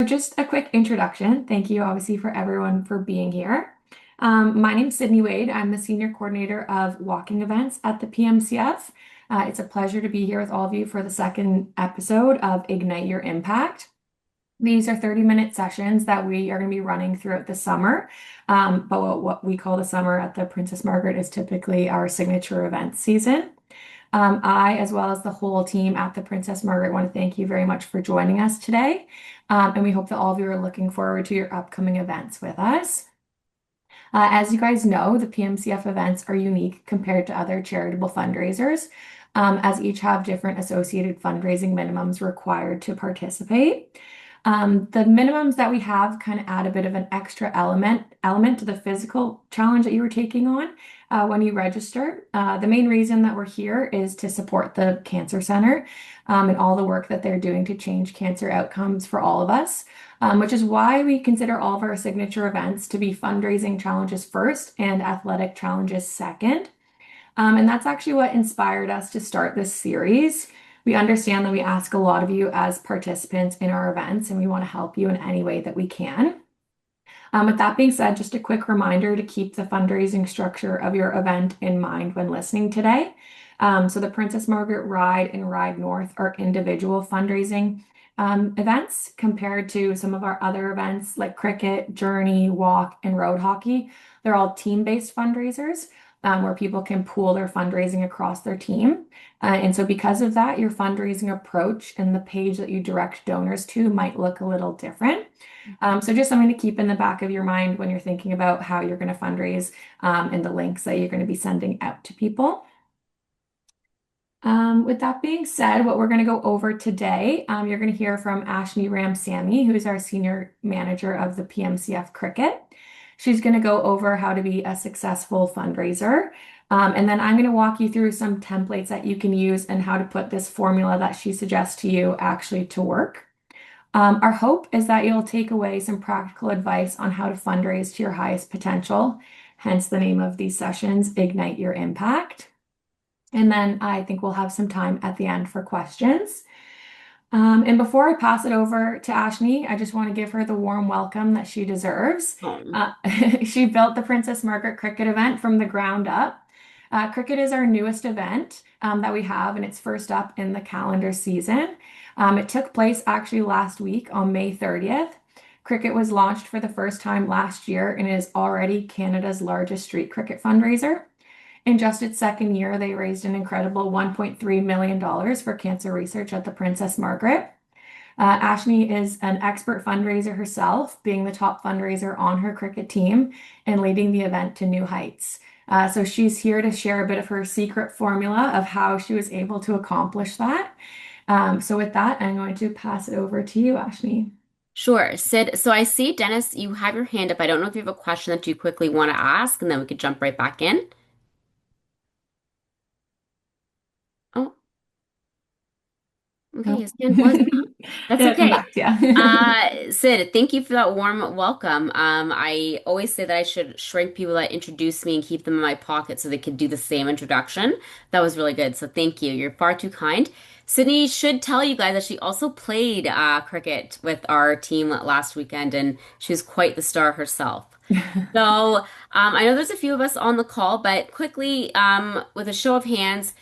just a quick introduction. Thank you, obviously, for everyone for being here. My name's Sydney Wade. I'm the Senior Coordinator of Walking Events at the PMCF. It's a pleasure to be here with all of you for the second episode of Ignite Your Impact. These are 30-minute sessions that we are going to be running throughout the summer. But what we call the summer at the Princess Margaret is typically our signature event season. I, as well as the whole team at the Princess Margaret, want to thank you very much for joining us today. And we hope that all of you are looking forward to your upcoming events with us. As you guys know, the PMCF events are unique compared to other charitable fundraisers, as each have different associated fundraising minimums required to participate. The minimums that we have kind of add a bit of an extra element to the physical challenge that you were taking on when you register. The main reason that we're here is to support the Cancer Center and all the work that they're doing to change cancer outcomes for all of us, which is why we consider all of our signature events to be fundraising challenges first and athletic challenges second. And that's actually what inspired us to start this series. We understand that we ask a lot of you as participants in our events, and we want to help you in any way that we can. With that being said, just a quick reminder to keep the fundraising structure of your event in mind when listening today. So the Princess Margaret Ride and Ride North are individual fundraising events compared to some of our other events like cricket, journey, walk, and road hockey. They're all team-based fundraisers where people can pool their fundraising across their team. And so because of that, your fundraising approach and the page that you direct donors to might look a little different. So just something to keep in the back of your mind when you're thinking about how you're going to fundraise and the links that you're going to be sending out to people. With that being said, what we're going to go over today, you're going to hear from Ashni Ramsamy, who's our Senior Manager of the PMCF Cricket. She's going to go over how to be a successful fundraiser. And then I'm going to walk you through some templates that you can use and how to put this formula that she suggests to you actually to work. Our hope is that you'll take away some practical advice on how to fundraise to your highest potential, hence the name of these sessions, Ignite Your Impact. And then I think we'll have some time at the end for questions. And before I pass it over to Ashni, I just want to give her the warm welcome that she deserves. She built the Princess Margaret Cricket event from the ground up. Cricket is our newest event that we have, and it's first up in the calendar season. It took place actually last week on May 30th. Cricket was launched for the first time last year and is already Canada's largest street cricket fundraiser. In just its second year, they raised an incredible $1.3 million for cancer research at the Princess Margaret. Ashni is an expert fundraiser herself, being the top fundraiser on her cricket team and leading the event to new heights. So she's here to share a bit of her secret formula of how she was able to accomplish that. So with that, I'm going to pass it over to you, Ashni. Sure, Sid. So I see, Dennis, you have your hand up. I don't know if you have a question that you quickly want to ask, and then we could jump right back in. Oh, okay, Oh. his hand was up. That's It'll come okay. back to you. Sid, thank you for that warm welcome. I always say that I should shrink people that introduce me and keep them in my pocket so they could do the same introduction. That was really good. So thank you. You're far too kind. Sydney should tell you guys that she also played cricket with our team last weekend, and she was quite the star herself. So I know there's a few of us on the call, but quickly, with a show of hands,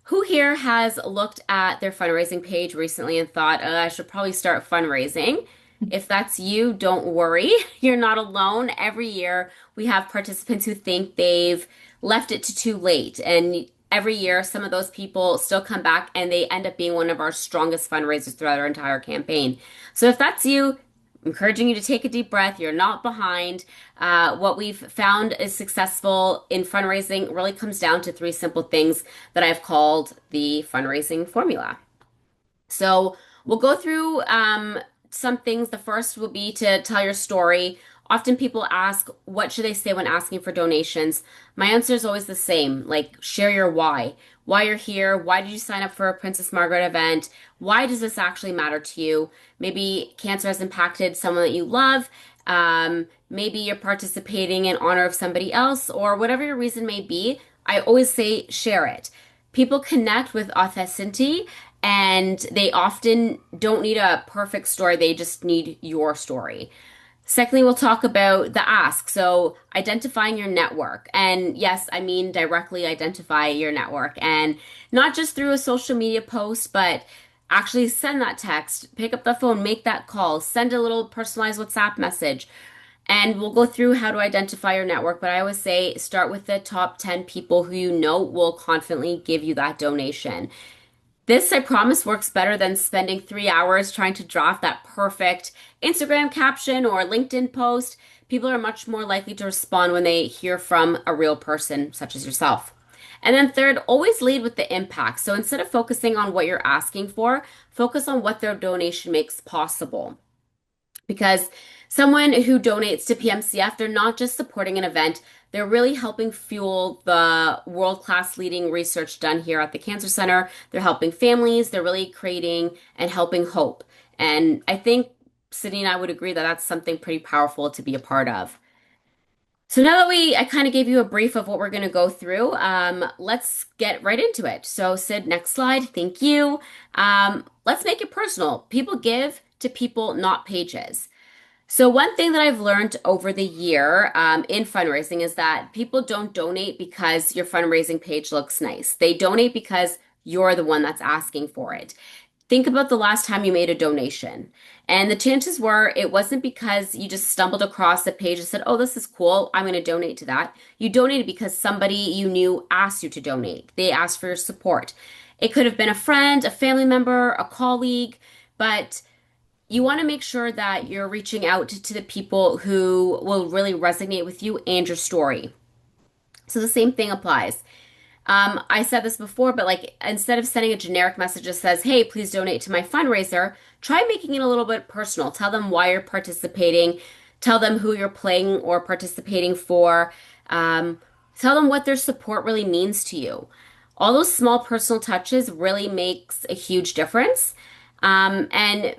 who here has looked at their fundraising page recently and thought, I should probably start fundraising? If that's you, don't worry. You're not alone. Every year we have participants who think they've left it to too late. And every year, some of those people still come back and they end up being one of our strongest fundraisers throughout our entire campaign. So if that's you, encouraging you to take a deep breath. You're not behind. What we've found is successful in fundraising really comes down to three simple things that I've called the fundraising formula. So we'll go through some things. The first will be to tell your story. Often people ask, what should they say when asking for donations? My answer is always the same, like share your why you're here, why did you sign up for a Princess Margaret event, why does this actually matter to you? Maybe cancer has impacted someone that you love, maybe you're participating in honor of somebody else, or whatever your reason may be. I always say share it. People connect with authenticity And they often don't need a perfect story, they just need your story. Secondly, we'll talk about the ask. So, identifying your network. And yes, I mean directly identify your network and not just through a social media post, but actually send that text, pick up the phone, make that call, send a little personalized WhatsApp message. And we'll go through how to identify your network. But I always say start with the top 10 people who you know will confidently give you that donation. This, I promise, works better than spending 3 hours trying to draft that perfect Instagram caption or LinkedIn post. People are much more likely to respond when they hear from a real person, such as yourself. And then, third, always lead with the impact. So instead of focusing on what you're asking for, focus on what their donation makes possible. Because someone who donates to PMCF, they're not just supporting an event, they're really helping fuel the world-class leading research done here at the Cancer Center. They're helping families, they're really creating and helping hope. And I think Sydney and I would agree that that's something pretty powerful to be a part of. So now that I kind of gave you a brief of what we're going to go through, let's get right into it. So Sid, next slide. Thank you. Let's make it personal. People give to people, not pages. So one thing that I've learned over the year in fundraising is that people don't donate because your fundraising page looks nice. They donate because you're the one that's asking for it. Think about the last time you made a donation. And the chances were it wasn't because you just stumbled across a page and said, oh, this is cool, I'm going to donate to that. You donated because somebody you knew asked you to donate. They asked for your support. It could have been a friend, a family member, a colleague, but you want to make sure that you're reaching out to the people who will really resonate with you and your story. So the same thing applies. I said this before, but like instead of sending a generic message that says, hey, please donate to my fundraiser, try making it a little bit personal. Tell them why you're participating, tell them who you're playing or participating for, tell them what their support really means to you. All those small personal touches really makes a huge difference. And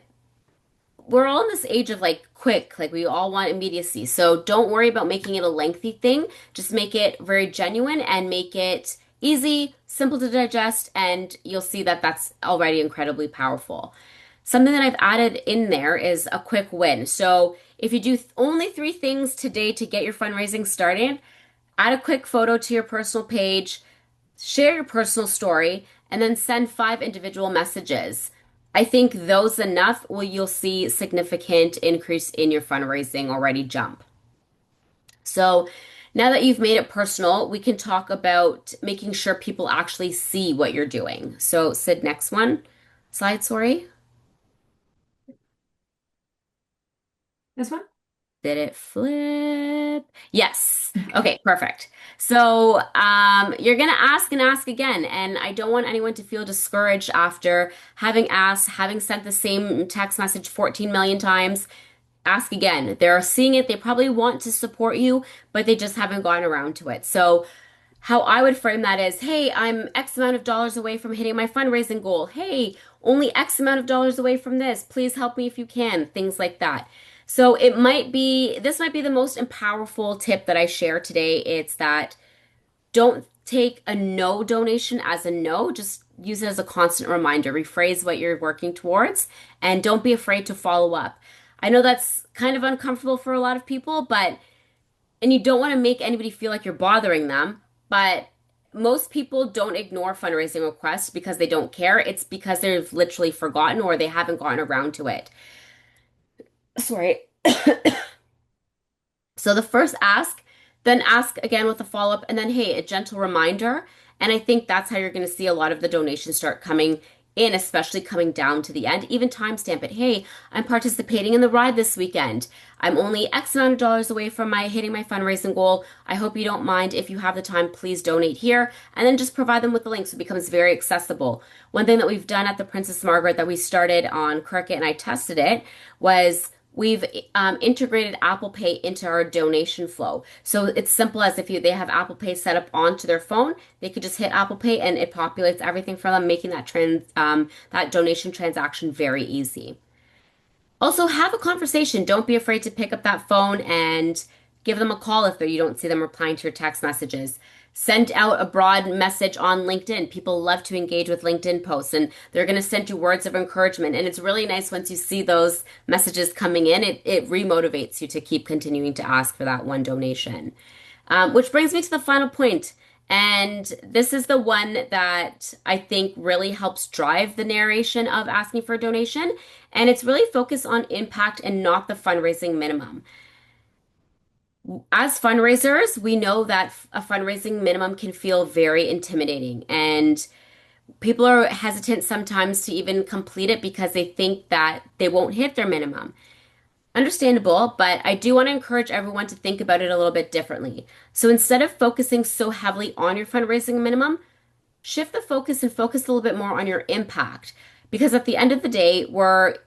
we're all in this age of like quick, like we all want immediacy. So don't worry about making it a lengthy thing. Just make it very genuine and make it easy, simple to digest, and you'll see that that's already incredibly powerful. Something that I've added in there is a quick win. So if you do only 3 things today to get your fundraising started, add a quick photo to your personal page, share your personal story, and then send 5 individual messages. I think those enough will you'll see significant increase in your fundraising already jump. So now that you've made it personal, we can talk about making sure people actually see what you're doing. So Sid, next one. Slide, sorry. This one? Did it flip? Yes. Okay, perfect. So you're gonna ask and ask again, and I don't want anyone to feel discouraged after having asked, having sent the same text message 14 million times. Ask again. They're seeing it, they probably want to support you, but they just haven't gotten around to it. So how I would frame that is, hey, I'm X amount of dollars away from hitting my fundraising goal. Hey, only X amount of dollars away from this. Please help me if you can. Things like that. So this might be the most powerful tip that I share today. It's that don't take a no donation as a no. Just use it as a constant reminder. Rephrase what you're working towards and don't be afraid to follow up. I know that's kind of uncomfortable for a lot of people, and you don't want to make anybody feel like you're bothering them, but most people don't ignore fundraising requests because they don't care. It's because they've literally forgotten or they haven't gotten around to it. Sorry. So the first ask, then ask again with a follow-up, and then, hey, a gentle reminder. And I think that's how you're going to see a lot of the donations start coming in, especially coming down to the end. Even timestamp it. Hey, I'm participating in the ride this weekend. I'm only X amount of dollars away from my hitting my fundraising goal. I hope you don't mind. If you have the time, please donate here. And then just provide them with the link so it becomes very accessible. One thing that we've done at the Princess Margaret that we started on Cricut and I tested it was we've integrated Apple Pay into our donation flow. So it's simple as if they have Apple Pay set up onto their phone, they could just hit Apple Pay and it populates everything for them, making that donation transaction very easy. Also, have a conversation. Don't be afraid to pick up that phone and give them a call if you don't see them replying to your text messages. Send out a broad message on LinkedIn. People love to engage with LinkedIn posts and they're going to send you words of encouragement. And it's really nice once you see those messages coming in, it remotivates you to keep continuing to ask for that one donation. Which brings me to the final point. And this is the one that I think really helps drive the narration of asking for a donation. And it's really focused on impact and not the fundraising minimum. As fundraisers, we know that a fundraising minimum can feel very intimidating, and people are hesitant sometimes to even complete it because they think that they won't hit their minimum. Understandable, but I do want to encourage everyone to think about it a little bit differently. So instead of focusing so heavily on your fundraising minimum, shift the focus and focus a little bit more on your impact. Because at the end of the day, we're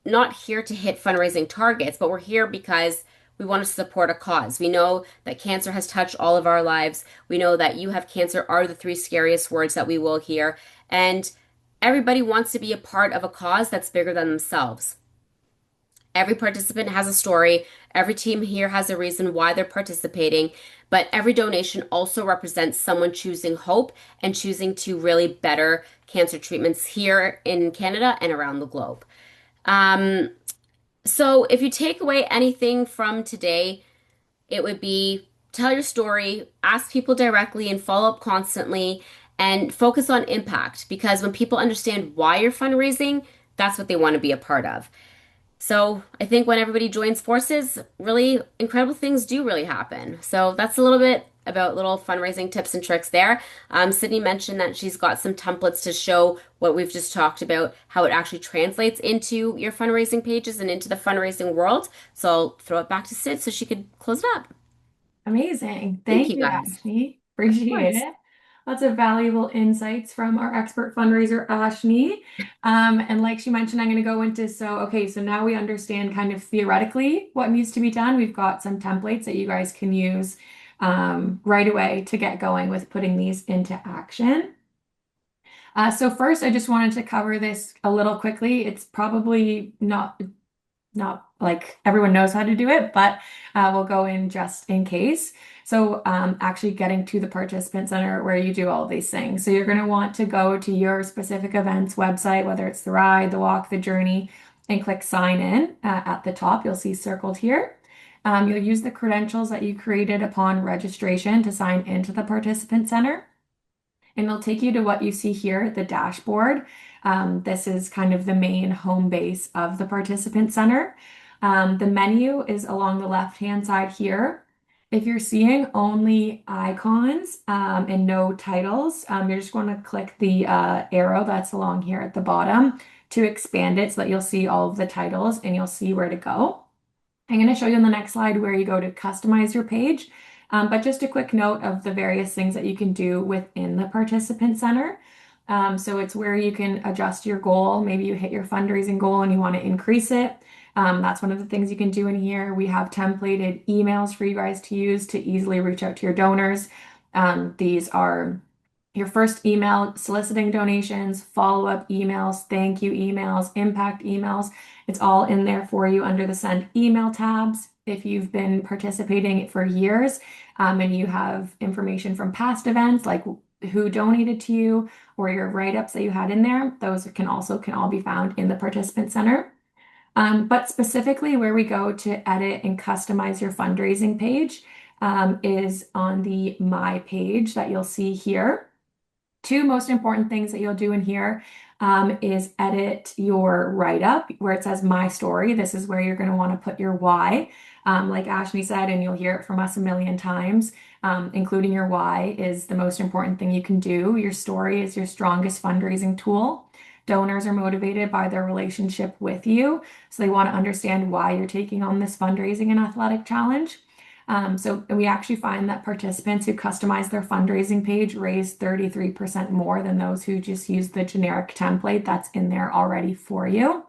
not here to hit fundraising targets, but we're here because we want to support a cause. We know that cancer has touched all of our lives. We know that you have cancer are the three scariest words that we will hear. And everybody wants to be a part of a cause that's bigger than themselves. Every participant has a story. Every team here has a reason why they're participating. But every donation also represents someone choosing hope and choosing to really better cancer treatments here in Canada and around the globe. Um, so if you take away anything from today, it would be tell your story, ask people directly, and follow up constantly, and focus on impact because when people understand why you're fundraising, that's what they want to be a part of. So I think when everybody joins forces, really incredible things do really happen. So that's a little bit about little fundraising tips and tricks there. Sydney mentioned that she's got some templates to show what we've just talked about, how it actually translates into your fundraising pages and into the fundraising world. So I'll throw it back to Sid so she could close it up. Amazing. Thank Thank you you, guys. Ashni. Of Appreciate course. it. Lots of valuable insights from our expert fundraiser, Ashni. And like she mentioned, I'm going to go into, so now we understand kind of theoretically what needs to be done. We've got some templates that you guys can use right away to get going with putting these into action. So first, I just wanted to cover this a little quickly. It's probably not like everyone knows how to do it, but we'll go in just in case. So actually getting to the participant center where you do all of these things. So you're going to want to go to your specific events website, whether it's the ride, the walk, the journey, and click sign in at the top. You'll see circled here. You'll use the credentials that you created upon registration to sign into the participant center. And it'll take you to what you see here, the dashboard. This is kind of the main home base of the participant center. The menu is along the left-hand side here. If you're seeing only icons and no titles, you're just going to click the arrow that's along here at the bottom to expand it so that you'll see all of the titles and you'll see where to go. I'm going to show you on the next slide where you go to customize your page. But just a quick note of the various things that you can do within the participant center. So it's where you can adjust your goal. Maybe you hit your fundraising goal and you want to increase it. That's one of the things you can do in here. We have templated emails for you guys to use to easily reach out to your donors. These are your first email soliciting donations, follow-up emails, thank you emails, impact emails. It's all in there for you under the send email tabs. If you've been participating for years and you have information from past events like who donated to you or your write-ups that you had in there, those can all be found in the participant center. But specifically where we go to edit and customize your fundraising page is on the My page that you'll see here. Two most important things that you'll do in here is edit your write-up where it says My Story. This is where you're going to want to put your why. Like Ashley said, and you'll hear it from us a million times, including your why is the most important thing you can do. Your story is your strongest fundraising tool. Donors are motivated by their relationship with you, so they want to understand why you're taking on this fundraising and athletic challenge. So we actually find that participants who customize their fundraising page raise 33% more than those who just use the generic template that's in there already for you.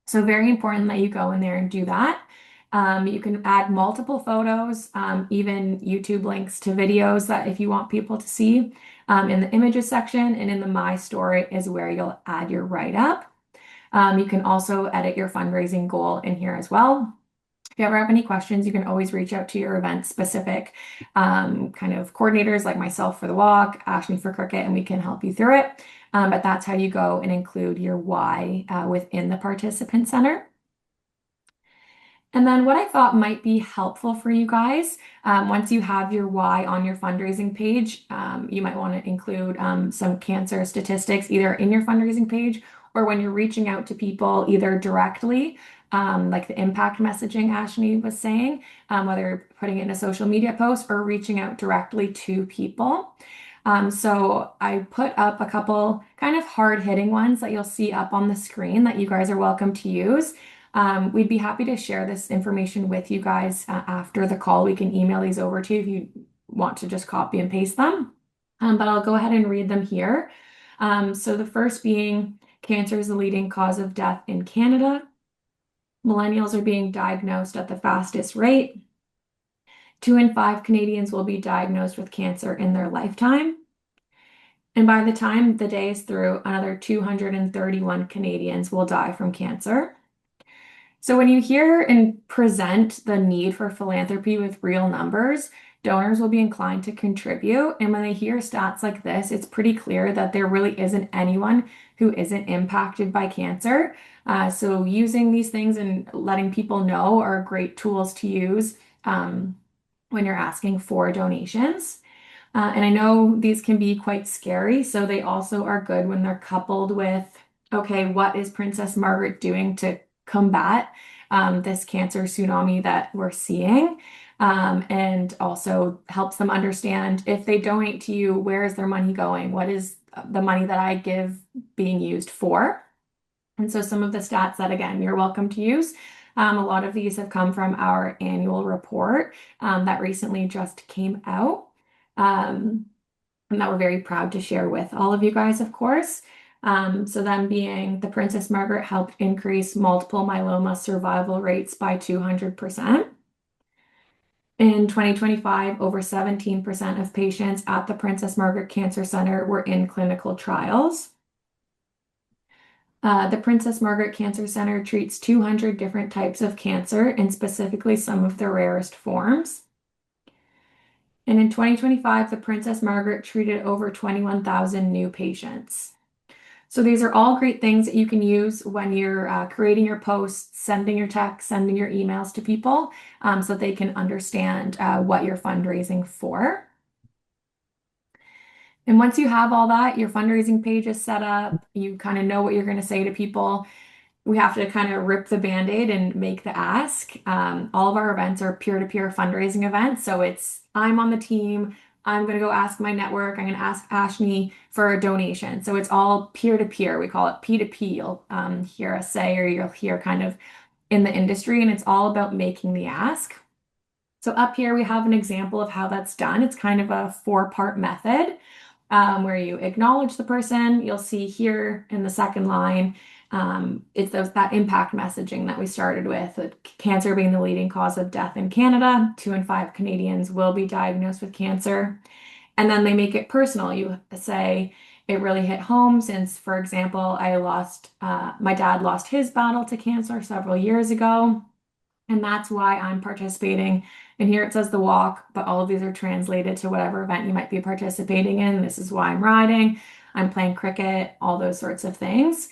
So very important that you go in there and do that. You can add multiple photos, even YouTube links to videos that if you want people to see in the images section and in the My Story is where you'll add your write-up. You can also edit your fundraising goal in here as well. If you ever have any questions, you can always reach out to your event specific kind of coordinators like myself for the walk, Ashley for cricket, and we can help you through it. But that's how you go and include your why within the participant center. And then what I thought might be helpful for you guys, once you have your why on your fundraising page, you might want to include some cancer statistics either in your fundraising page or when you're reaching out to people either directly, like the impact messaging Ashley was saying, whether you're putting it in a social media post or reaching out directly to people. So I put up a couple kind of hard hitting ones that you'll see up on the screen that you guys are welcome to use. We'd be happy to share this information with you guys after the call. We can email these over to you if you want to just copy and paste them. But I'll go ahead and read them here. So the first being cancer is the leading cause of death in Canada. Millennials are being diagnosed at the fastest rate. 2 in 5 Canadians will be diagnosed with cancer in their lifetime. And by the time the day is through, another 231 Canadians will die from cancer. So when you hear and present the need for philanthropy with real numbers, donors will be inclined to contribute. And when they hear stats like this, it's pretty clear that there really isn't anyone who isn't impacted by cancer. So using these things and letting people know are great tools to use when you're asking for donations. And I know these can be quite scary, so they also are good when they're coupled with, okay, what is Princess Margaret doing to combat this cancer tsunami that we're seeing? And also helps them understand if they donate to you, where is their money going? What is the money that I give being used for? And so some of the stats that, again, you're welcome to use. A lot of these have come from our annual report that recently just came out. And that we're very proud to share with all of you guys, of course. So them being the Princess Margaret helped increase multiple myeloma survival rates by 200%. In 2025, over 17% of patients at the Princess Margaret Cancer Center were in clinical trials. The Princess Margaret Cancer Center treats 200 different types of cancer and specifically some of the rarest forms. And in 2025, the Princess Margaret treated over 21,000 new patients. So these are all great things that you can use when you're creating your posts, sending your texts, sending your emails to people so they can understand what you're fundraising for. And once you have all that, your fundraising page is set up, you kind of know what you're going to say to people. We have to kind of rip the band-aid and make the ask. All of our events are peer-to-peer fundraising events. So it's I'm on the team. I'm going to go ask my network. I'm going to ask Ashley for a donation. So it's all peer-to-peer. We call it P2P. You'll hear us say, or you'll hear kind of in the industry, and it's all about making the ask. So up here, we have an example of how that's done. It's kind of a 4-part method where you acknowledge the person. You'll see here in the second line, it's that impact messaging that we started with cancer being the leading cause of death in Canada. 2 in 5 Canadians will be diagnosed with cancer. And then they make it personal. You say, it really hit home since, for example, my dad lost his battle to cancer several years ago. And that's why I'm participating. And here it says the walk, but all of these are translated to whatever event you might be participating in. This is why I'm riding, I'm playing cricket, all those sorts of things.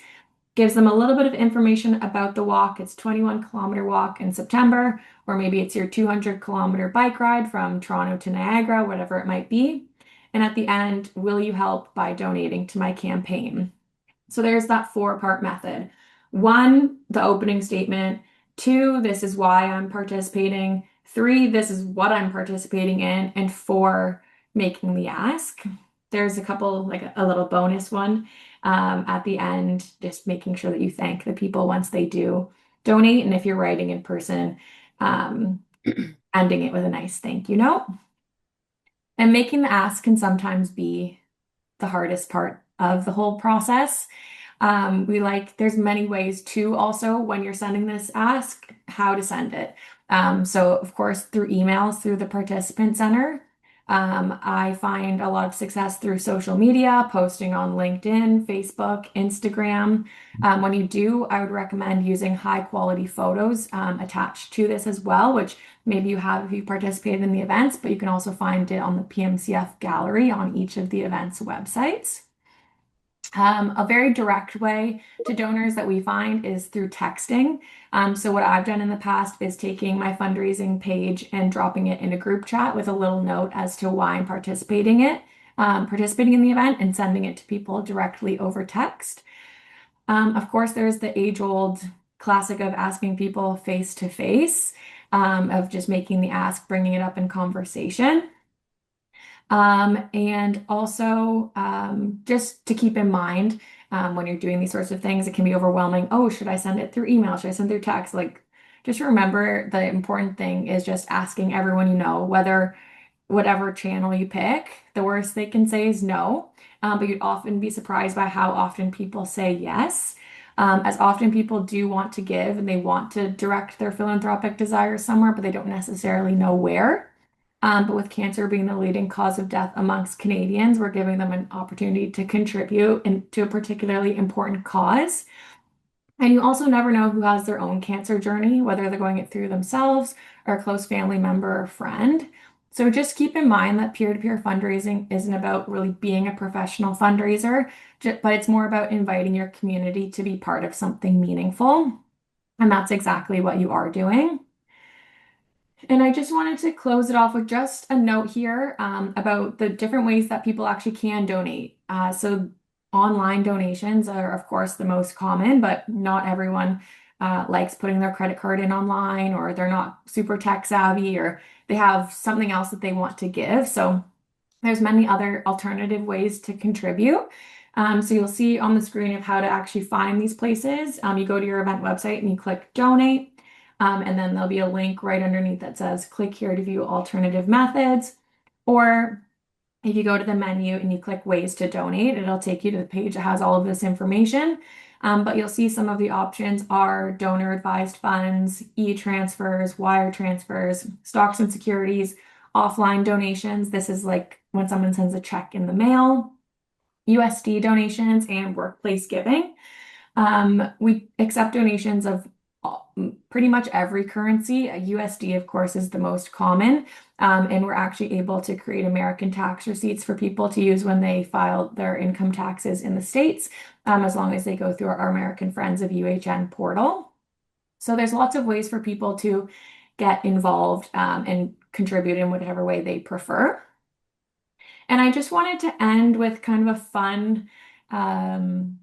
Gives them a little bit of information about the walk. It's 21-kilometer walk in September, or maybe it's your 200-kilometer bike ride from Toronto to Niagara, whatever it might be. And at the end, will you help by donating to my campaign? So there's that 4-part method. 1, the opening statement. 2, this is why I'm participating. 3, this is what I'm participating in. And 4, making the ask. There's a couple, like a little bonus one at the end, just making sure that you thank the people once they do donate. And if you're writing in person, ending it with a nice thank you note. And making the ask can sometimes be the hardest part of the whole process. There's many ways to also, when you're sending this ask, how to send it. So of course, through emails, through the participant center, I find a lot of success through social media, posting on LinkedIn, Facebook, Instagram. When you do, I would recommend using high quality photos attached to this as well, which maybe you have if you participated in the events, but you can also find it on the PMCF gallery on each of the events websites. A very direct way to donors that we find is through texting. So what I've done in the past is taking my fundraising page and dropping it in a group chat with a little note as to why I'm participating in the event and sending it to people directly over text. Of course, there's the age-old classic of asking people face to face, of just making the ask, bringing it up in conversation. And also, just to keep in mind, when you're doing these sorts of things, it can be overwhelming. Oh, should I send it through email? Should I send through text? Like, just remember the important thing is just asking everyone you know, whether whatever channel you pick, the worst they can say is no. But you'd often be surprised by how often people say yes. As often people do want to give and they want to direct their philanthropic desires somewhere, but they don't necessarily know where. But with cancer being the leading cause of death amongst Canadians, we're giving them an opportunity to contribute to a particularly important cause. And you also never know who has their own cancer journey, whether they're going it through themselves or a close family member or friend. So just keep in mind that peer-to-peer fundraising isn't about really being a professional fundraiser, but it's more about inviting your community to be part of something meaningful. And that's exactly what you are doing. And I just wanted to close it off with just a note here about the different ways that people actually can donate. So online donations are, of course, the most common, but not everyone likes putting their credit card in online, or they're not super tech savvy, or they have something else that they want to give. So there's many other alternative ways to contribute. So you'll see on the screen of how to actually find these places. You go to your event website and you click donate. And then there'll be a link right underneath that says click here to view alternative methods. Or if you go to the menu and you click ways to donate, it'll take you to the page that has all of this information. But you'll see some of the options are donor advised funds, e-transfers, wire transfers, stocks and securities, offline donations. This is like when someone sends a check in the mail, USD donations, and workplace giving. We accept donations of pretty much every currency. USD, of course, is the most common. And we're actually able to create American tax receipts for people to use when they file their income taxes in the States, as long as they go through our American Friends of UHN portal. So there's lots of ways for people to get involved and contribute in whatever way they prefer. And I just wanted to end with kind of a fun,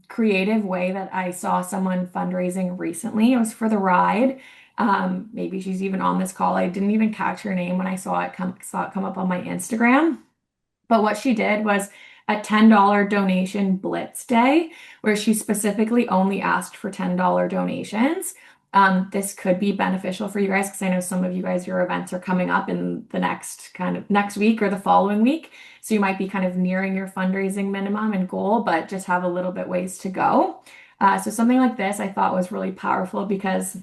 creative way that I saw someone fundraising recently. It was for the ride. Maybe she's even on this call. I didn't even catch her name when I saw it come up on my Instagram. But what she did was a $10 donation blitz day where she specifically only asked for $10 donations. This could be beneficial for you guys because I know some of you guys, your events are coming up in the next week or the following week. So you might be kind of nearing your fundraising minimum and goal, but just have a little bit ways to go. So something like this I thought was really powerful because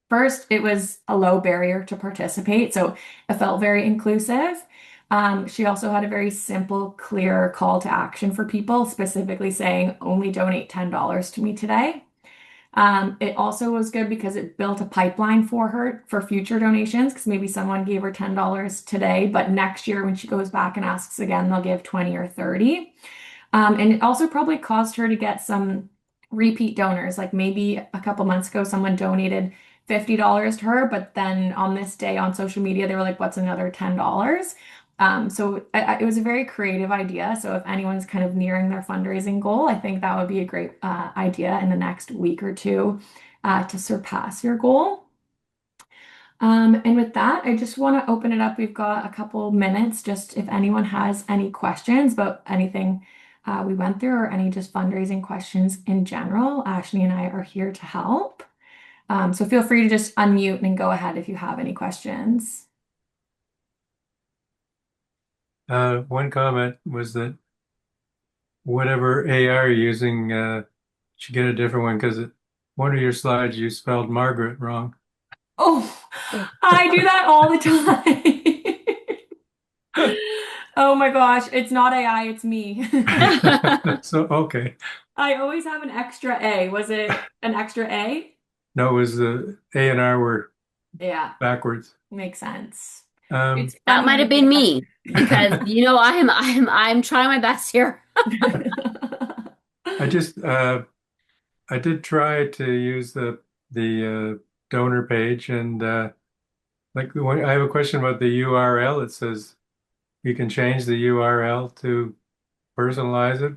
first, it was a low barrier to participate, so it felt very inclusive. She also had a very simple, clear call to action for people, specifically saying only donate $10 to me today. It also was good because it built a pipeline for her for future donations, because maybe someone gave her $10 today, but next year when she goes back and asks again, they'll give 20 or 30. And it also probably caused her to get some repeat donors. Like maybe a couple months ago, someone donated $50 to her, but then on this day on social media, they were like, what's another $10? It was a very creative idea. So if anyone's kind of nearing their fundraising goal, I think that would be a great idea in the next week or two to surpass your goal. And with that, I just want to open it up. We've got a couple minutes just if anyone has any questions about anything we went through or any just fundraising questions in general. Ashley and I are here to help. So feel free to just unmute and go ahead if you have any questions. One comment was that whatever AI you're using, should get a different one because one of your slides you spelled Margaret wrong. Oh, I do that all the time. Oh my gosh, it's not AI, it's me. So, okay. I always have an extra A. Was it an extra A? No, it was the A and R were Yeah, backwards. makes sense. Um, It's That funny might when have you get been that. me because I'm trying my best here. I just I did try to use the donor page and like when I have a question about the URL, it says you can change the URL to personalize it.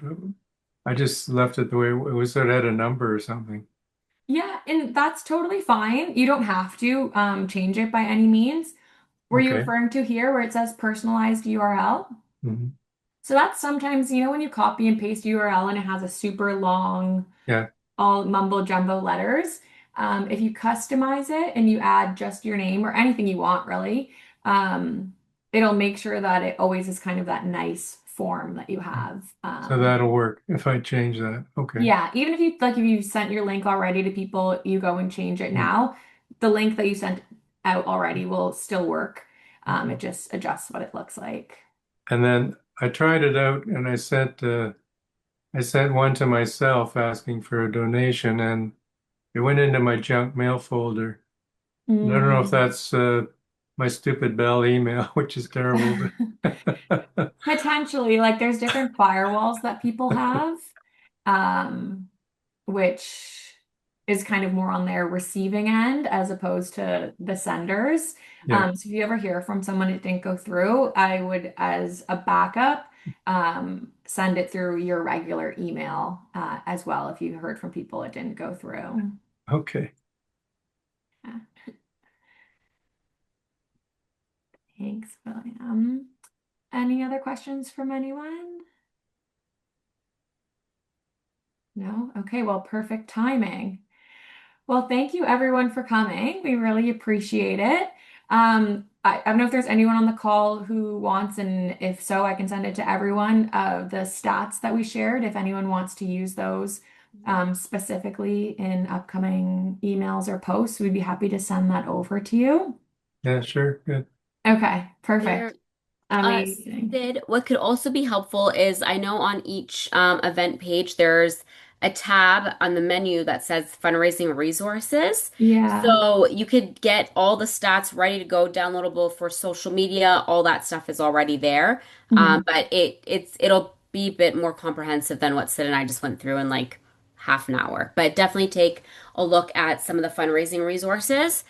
I just left it the way it was, so it had a number or something. Yeah, and that's totally fine. You don't have to change it by any means. Were you Okay. referring to here where it says personalized URL? Hmm. So that's sometimes, when you copy and paste URL and it has a super long, Yeah. all mumbo jumbo letters. If you customize it and you add just your name or anything you want, really, it'll make sure that it always is kind of that nice form that you have. So that'll work if I change that. Okay. Yeah, even if you like, if you sent your link already to people, you go and change it Mm. now, the link that you sent out already will still work. It just adjusts what it looks like. And then I tried it out and I sent one to myself asking for a donation and it went into my junk mail folder. And I don't know if Mm. that's my stupid Bell email, which is terrible, but Potentially, like there's different firewalls that people have, um, which is kind of more on their receiving end as opposed to the senders. yeah. So if you ever hear from someone it didn't go through, I would, as a backup, send it through your regular email as well if you heard from people it didn't go through. Okay. Yeah. Thanks, William. Any other questions from anyone? No? Okay, well, perfect timing. Well, thank you everyone for coming. We really appreciate it. I don't know if there's anyone on the call who wants, and if so, I can send it to everyone, the stats that we shared, if anyone wants to use those specifically in upcoming emails or posts, we'd be happy to send that over to you. Yeah, sure. Good. Okay, There perfect. Amazing. Sid, what could also be helpful is I know on each event page there's a tab on the menu that says fundraising resources. Yeah. So you could get all the stats ready to go, downloadable for social media. All that stuff is already there. Mhm. But it'll be a bit more comprehensive than what Sid and I just went through in like half an hour. But definitely take a look at some of the fundraising resources.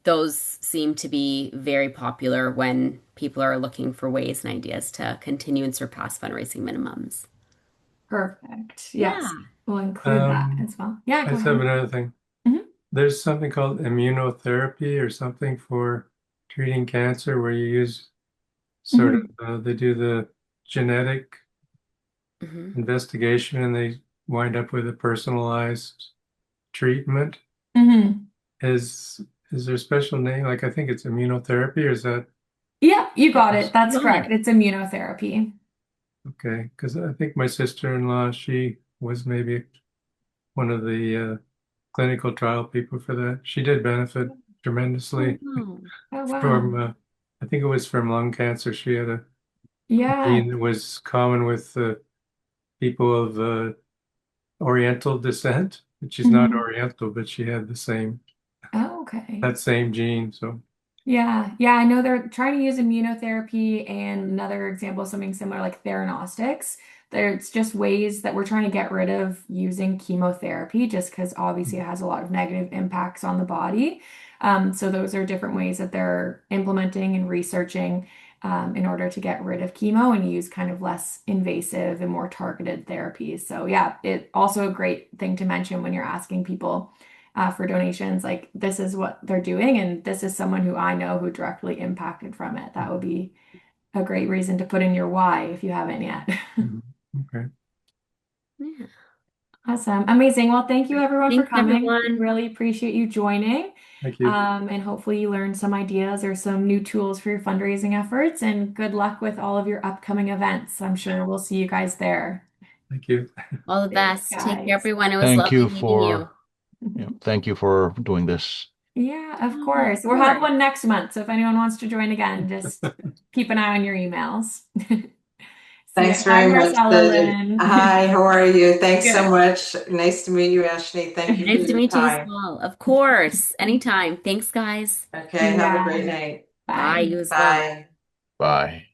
Those seem to be very popular when people are looking for ways and ideas to continue and surpass fundraising minimums. Perfect. Yeah. Yes, we'll include that Um, as well. Yeah, I go just have ahead. another thing. Mhm. There's something called immunotherapy or something for treating cancer where you use sort of Mhm. they do the genetic Hmm. investigation and they wind up with a personalized treatment. Mhm. Is is there a special name? Like I think it's immunotherapy, or is that Yeah, you got it. just That's Got correct. it. It's immunotherapy. okay? Because I think my sister-in-law, she was maybe one of the clinical trial people for that. She did benefit Oh, tremendously wow. Oh, wow. from, I think it was from lung cancer. She had a Yeah. gene that was common with people of Oriental descent, but she's not Mhm. Oriental, but she had the same Oh, okay. that same gene. So Yeah. Yeah, I know they're trying to use immunotherapy and another example of something similar like theranostics. There's just ways that we're trying to get rid of using chemotherapy just because obviously it has a lot of negative impacts on the body. So those are different ways that they're implementing and researching in order to get rid of chemo and use kind of less invasive and more targeted therapies. So yeah, it also a great thing to mention when you're asking people for donations. Like this is what they're doing, and this is someone who I know who directly impacted from it. That would be a great reason to put in your why if you haven't yet. mhm. Okay, Yeah. Awesome. Amazing. Well, thank you everyone for Thanks, coming. We everyone. really appreciate you joining. thank you, And hopefully you learned some ideas or some new tools for your fundraising efforts. And good luck with all of your upcoming events. I'm sure we'll see you guys there. thank you. All the Thanks, best. Take care, guys. everyone. It was Thank lovely you meeting you. for, thank you for doing this. Yeah, of Oh, course. of We'll have course. one next month. So if anyone wants to join again, just keep an eye on your emails. See ya. Thanks Hi, very much, Marcella Sid. Lynn. Hi, how are you? Thanks so Good. much. Nice to meet you, Ashley. Thank you for Nice to your meet you as time. well. Of course. Anytime. Thanks, guys. Okay, See have a great ya. night. Bye, Bye. you as well. Bye. Bye.